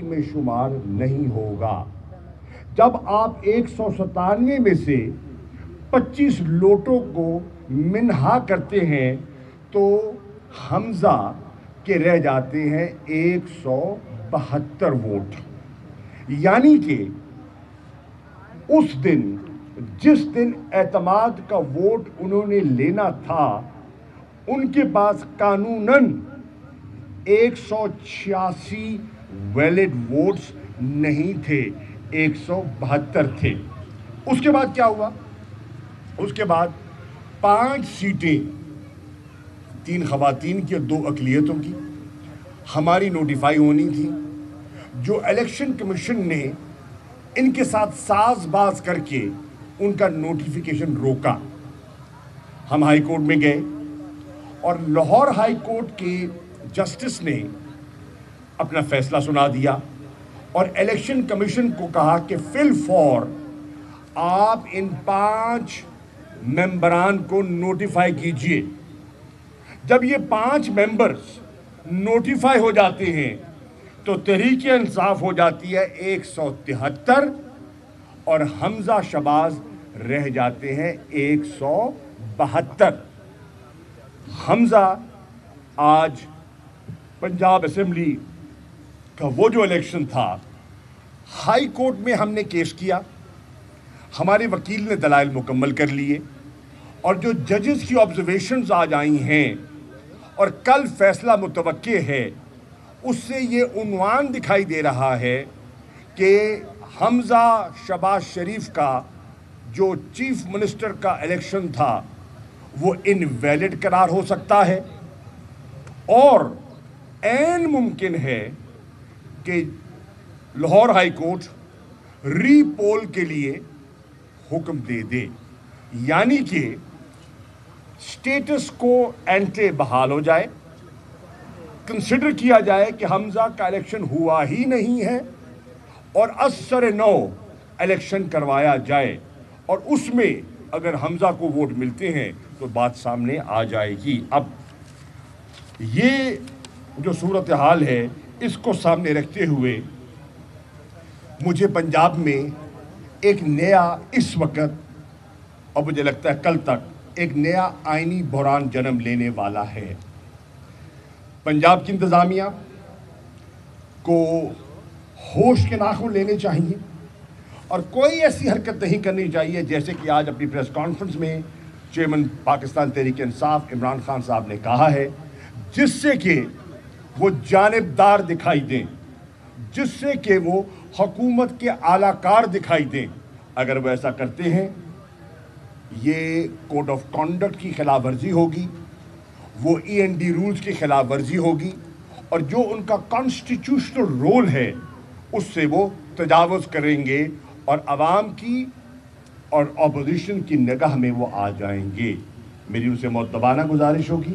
میں شمار نہیں ہوگا۔ جب آپ 197 میں سے 25 لوٹوں کو منہا کرتے ہیں تو حمزہ کے رہ جاتے ہیں 172 ووٹ، یعنی کہ اس دن جس دن اعتماد کا ووٹ انہوں نے لینا تھا ان کے پاس قانوناً 186 ویلڈ ووٹس نہیں تھے، 172 تھے۔ اس کے بعد کیا ہوا؟ اس کے بعد 5 سیٹیں، 3 خواتین کی اور 2 اقلیتوں کی ہماری نوٹیفائی ہونی تھی، جو الیکشن کمیشن نے ان کے ساتھ ساز باز کر کے ان کا نوٹیفیکیشن روکا۔ ہم ہائی کورٹ میں گئے اور لاہور ہائی کورٹ کے جسٹس نے اپنا فیصلہ سنا دیا اور الیکشن کمیشن کو کہا کہ فی الفور آپ ان 5 ممبران کو نوٹیفائی کیجئے۔ جب یہ 5 ممبرز نوٹیفائی ہو جاتے ہیں تو تحریک انصاف ہو جاتی ہے 173 اور حمزہ شہباز رہ جاتے ہیں 172۔ حمزہ آج پنجاب اسمبلی کا وہ جو الیکشن تھا، ہائی کورٹ میں ہم نے کیس کیا، ہمارے وکیل نے دلائل مکمل کر لیے اور جو ججز کی آبزرویشنز آج آئی ہیں اور کل فیصلہ متوقع ہے، اس سے یہ عنوان دکھائی دے رہا ہے کہ حمزہ شہباز شریف کا جو چیف منسٹر کا الیکشن تھا وہ انویلڈ قرار ہو سکتا ہے اور عین ممکن ہے کہ لاہور ہائی کورٹ ری پول کے لیے حکم دے دے، یعنی کہ سٹیٹس کو اینٹے بحال ہو جائے، کنسیڈر کیا جائے کہ حمزہ کا الیکشن ہوا ہی نہیں ہے اور اثر نو الیکشن کروایا جائے اور اس میں اگر حمزہ کو ووٹ ملتے ہیں تو بات سامنے آ جائے گی۔ اب یہ جو صورتحال ہے اس کو سامنے رکھتے ہوئے مجھے پنجاب میں ایک نیا اس وقت اور مجھے لگتا ہے کل تک ایک نیا آئینی بحران جنم لینے والا ہے۔ پنجاب کی انتظامیہ کو ہوش کے ناخن لینے چاہیے اور کوئی ایسی حرکت نہیں کرنی چاہیے جیسے کہ آج اپنی پریس کانفرنس میں چیئرمین پاکستان تحریک انصاف عمران خان صاحب نے کہا ہے، جس سے کہ وہ جانبدار دکھائی دیں، جس سے کہ وہ حکومت کے اعلی کار دکھائی دیں۔ اگر وہ ایسا کرتے ہیں یہ کوڈ آف کانڈکٹ کی خلاف ورزی ہوگی، وہ END رولز کی خلاف ورزی ہوگی اور جو ان کا کانسٹیٹیوشنل رول ہے اس سے وہ تجاوز کریں گے اور عوام کی اور اپوزیشن کی نگاہ میں وہ آ جائیں گے۔ میری ان سے مؤدبانہ گزارش ہوگی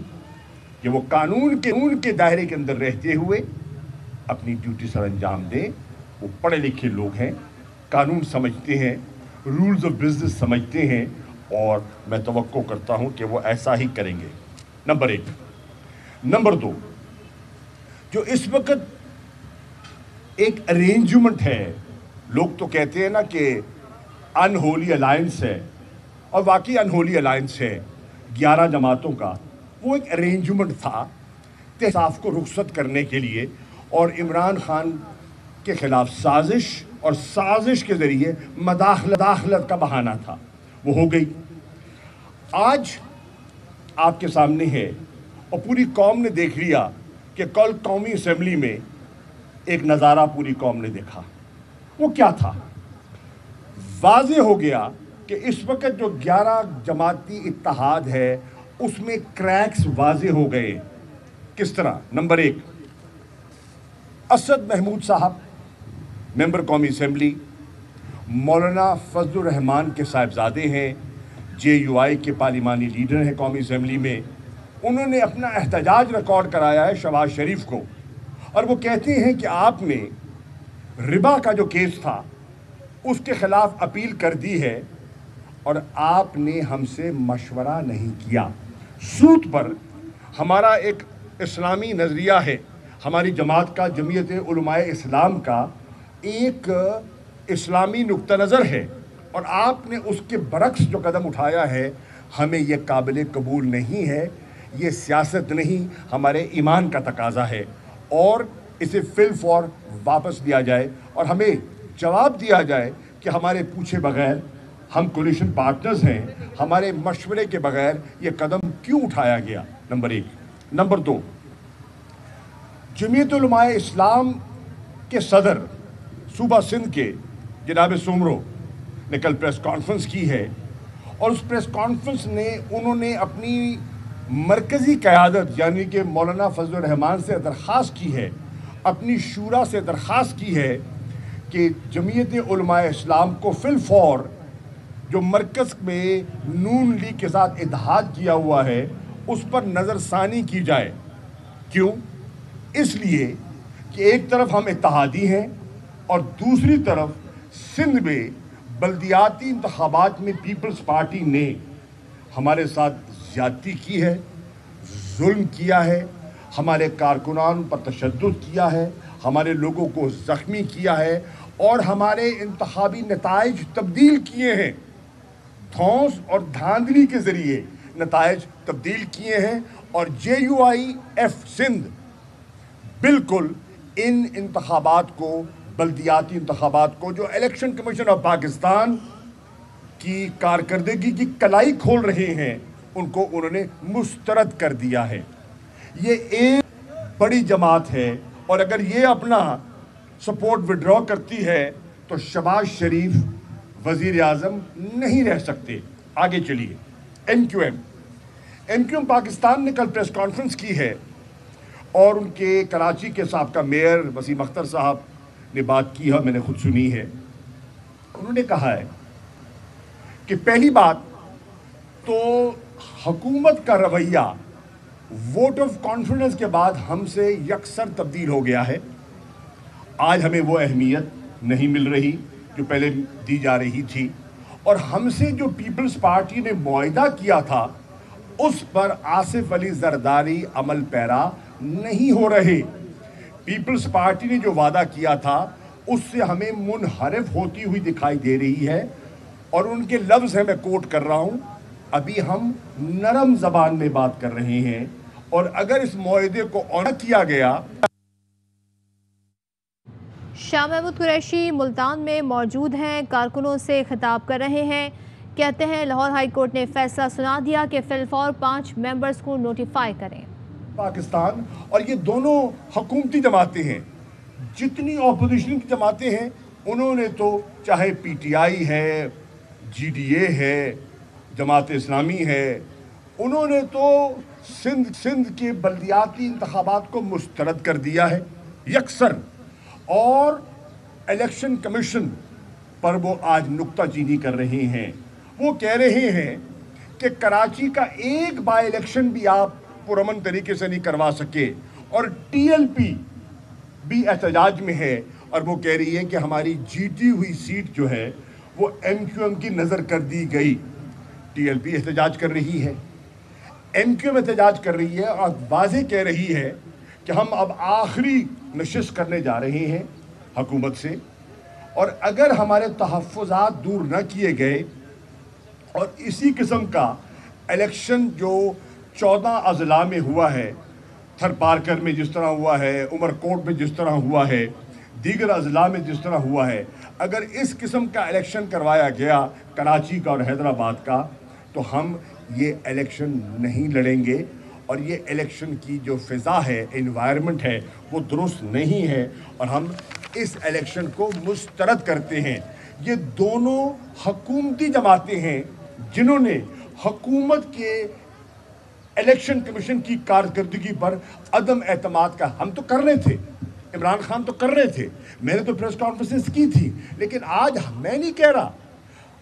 کہ وہ قانون کے دائرے کے اندر رہتے ہوئے اپنی ڈیوٹی سر انجام دیں۔ وہ پڑھے لکھے لوگ ہیں، قانون سمجھتے ہیں، رولز آف بزنس سمجھتے ہیں اور میں توقع کرتا ہوں کہ وہ ایسا ہی کریں گے۔ نمبر 1۔ نمبر 2، جو اس وقت ایک ارینجمنٹ ہے، لوگ تو کہتے ہیں نا کہ انہولی الائنس ہے اور واقعی انہولی الائنس ہے 11 جماعتوں کا، وہ ایک ارینجمنٹ تھا انصاف کو رخصت کرنے کے لیے اور عمران خان کے خلاف سازش اور سازش کے ذریعے مداخلت کا بہانہ تھا، وہ ہو گئی۔ آج آپ کے سامنے ہے اور پوری قوم نے دیکھ لیا کہ کل قومی اسمبلی میں ایک نظارہ پوری قوم نے دیکھا۔ وہ کیا تھا؟ واضح ہو گیا کہ اس وقت جو 11 جماعتی اتحاد ہے اس میں کریکس واضح ہو گئے۔ کس طرح؟ نمبر 1، اسد محمود صاحب ممبر قومی اسمبلی، مولانا فضل الرحمان کے صاحبزادے ہیں، JUI کے پارلیمانی لیڈر ہیں قومی اسمبلی میں، انہوں نے اپنا احتجاج ریکارڈ کرایا ہے شہباز شریف کو اور وہ کہتے ہیں کہ آپ نے ربا کا جو کیس تھا اس کے خلاف اپیل کر دی ہے اور آپ نے ہم سے مشورہ نہیں کیا۔ سود پر ہمارا ایک اسلامی نظریہ ہے، ہماری جماعت کا جمعیت علماء اسلام کا ایک اسلامی نقطہ نظر ہے، اور آپ نے اس کے برعکس جو قدم اٹھایا ہے ہمیں یہ قابل قبول نہیں ہے. یہ سیاست نہیں، ہمارے ایمان کا تقاضا ہے، اور اسے فی الفور واپس لیا جائے اور ہمیں جواب دیا جائے کہ ہمارے پوچھے بغیر، ہم کولیشن پارٹنرز ہیں، ہمارے مشورے کے بغیر یہ قدم کیوں اٹھایا گیا. نمبر 1. نمبر 2، جمعیت علماء اسلام کے صدر صوبہ سندھ کے جناب سومرو نے کل پریس کانفرنس کی ہے، اور اس پریس کانفرنس نے انہوں نے اپنی مرکزی قیادت یعنی کہ مولانا فضل الرحمان سے درخواست کی ہے، اپنی شورا سے درخواست کی ہے کہ جمعیت علماء اسلام کو فی الفور جو مرکز میں نون لیگ کے ساتھ اتحاد کیا ہوا ہے اس پر نظر ثانی کی جائے. کیوں؟ اس لیے کہ ایک طرف ہم اتحادی ہیں اور دوسری طرف سندھ میں بلدیاتی انتخابات میں پیپلز پارٹی نے ہمارے ساتھ زیادتی کی ہے، ظلم کیا ہے، ہمارے کارکنان پر تشدد کیا ہے، ہمارے لوگوں کو زخمی کیا ہے، اور ہمارے انتخابی نتائج تبدیل کیے ہیں. دھونس اور دھاندلی کے ذریعے نتائج تبدیل کیے ہیں، اور JUIF سندھ بالکل ان انتخابات کو، بلدیاتی انتخابات کو جو الیکشن کمیشن آف پاکستان کی کارکردگی کی کلائی کھول رہے ہیں ان کو انہوں نے مسترد کر دیا ہے. یہ ایک بڑی جماعت ہے، اور اگر یہ اپنا سپورٹ وڈرا کرتی ہے تو شہباز شریف وزیر اعظم نہیں رہ سکتے. آگے چلیے. MQM پاکستان نے کل پریس کانفرنس کی ہے، اور ان کے کراچی کے سابقہ میئر وسیم اختر صاحب نے بات کی ہے، میں نے خود سنی ہے. انہوں نے کہا ہے کہ پہلی بات تو حکومت کا رویہ ووٹ آف کانفیڈنس کے بعد ہم سے یکسر تبدیل ہو گیا ہے. آج ہمیں وہ اہمیت نہیں مل رہی جو پہلے دی جا رہی تھی، اور ہم سے جو پیپلز پارٹی نے معاہدہ کیا تھا اس پر آصف علی زرداری عمل پیرا نہیں ہو رہے. پیپلز پارٹی نے جو وعدہ کیا تھا اس سے ہمیں منحرف ہوتی ہوئی دکھائی دے رہی ہے، اور ان کے لفظ ہیں، میں کوٹ کر رہا ہوں، ابھی ہم نرم زبان میں بات کر رہے ہیں، اور اگر اس معاہدے کو آنر کیا گیا. شاہ محمود قریشی ملتان میں موجود ہیں، کارکنوں سے خطاب کر رہے ہیں. کہتے ہیں لاہور ہائی کورٹ نے فیصلہ سنا دیا کہ فی الفور 5 ممبرز کو نوٹیفائی کریں. پاکستان اور یہ دونوں حکومتی جماعتیں ہیں، جتنی اپوزیشن کی جماعتیں ہیں انہوں نے تو چاہے PTI ہے، GDA ہے، جماعت اسلامی ہے، انہوں نے تو سندھ کے بلدیاتی انتخابات کو مسترد کر دیا ہے یکسر، اور الیکشن کمیشن پر وہ آج نکتہ چینی کر رہے ہیں. وہ کہہ رہے ہیں کہ کراچی کا ایک بائی الیکشن بھی آپ پرامن طریقے سے نہیں کروا سکے، اور TLP بھی احتجاج میں ہے، اور وہ کہہ رہی ہے کہ ہماری جیتی ہوئی سیٹ جو ہے وہ MQM کی نظر کر دی گئی. TLP احتجاج کر رہی ہے، MQM احتجاج کر رہی ہے، اور واضح کہہ رہی ہے کہ ہم اب آخری نشست کرنے جا رہے ہیں حکومت سے، اور اگر ہمارے تحفظات دور نہ کیے گئے اور اسی قسم کا الیکشن جو 14 اضلاع میں ہوا ہے، تھر پارکر میں جس طرح ہوا ہے، عمر کوٹ میں جس طرح ہوا ہے، دیگر اضلاع میں جس طرح ہوا ہے، اگر اس قسم کا الیکشن کروایا گیا کراچی کا اور حیدرآباد کا، تو ہم یہ الیکشن نہیں لڑیں گے، اور یہ الیکشن کی جو فضا ہے، انوائرمنٹ ہے، وہ درست نہیں ہے، اور ہم اس الیکشن کو مسترد کرتے ہیں. یہ دونوں حکومتی جماعتیں ہیں جنہوں نے حکومت کے الیکشن کمیشن کی کارکردگی پر عدم اعتماد کا، ہم تو کر رہے تھے، عمران خان تو کر رہے تھے، میں نے تو پریس کانفرنس کی تھی، لیکن آج میں نہیں کہہ رہا،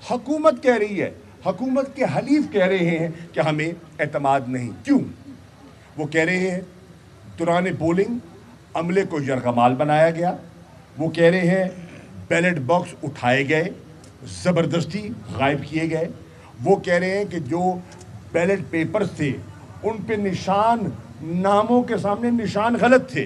حکومت کہہ رہی ہے، حکومت کے حلیف کہہ رہے ہیں کہ ہمیں اعتماد نہیں. کیوں؟ وہ کہہ رہے ہیں دوران پولنگ عملے کو یرغمال بنایا گیا، وہ کہہ رہے ہیں بیلٹ باکس اٹھائے گئے، زبردستی غائب کیے گئے، وہ کہہ رہے ہیں کہ جو بیلٹ پیپرز تھے ان پہ نشان، ناموں کے سامنے نشان غلط تھے،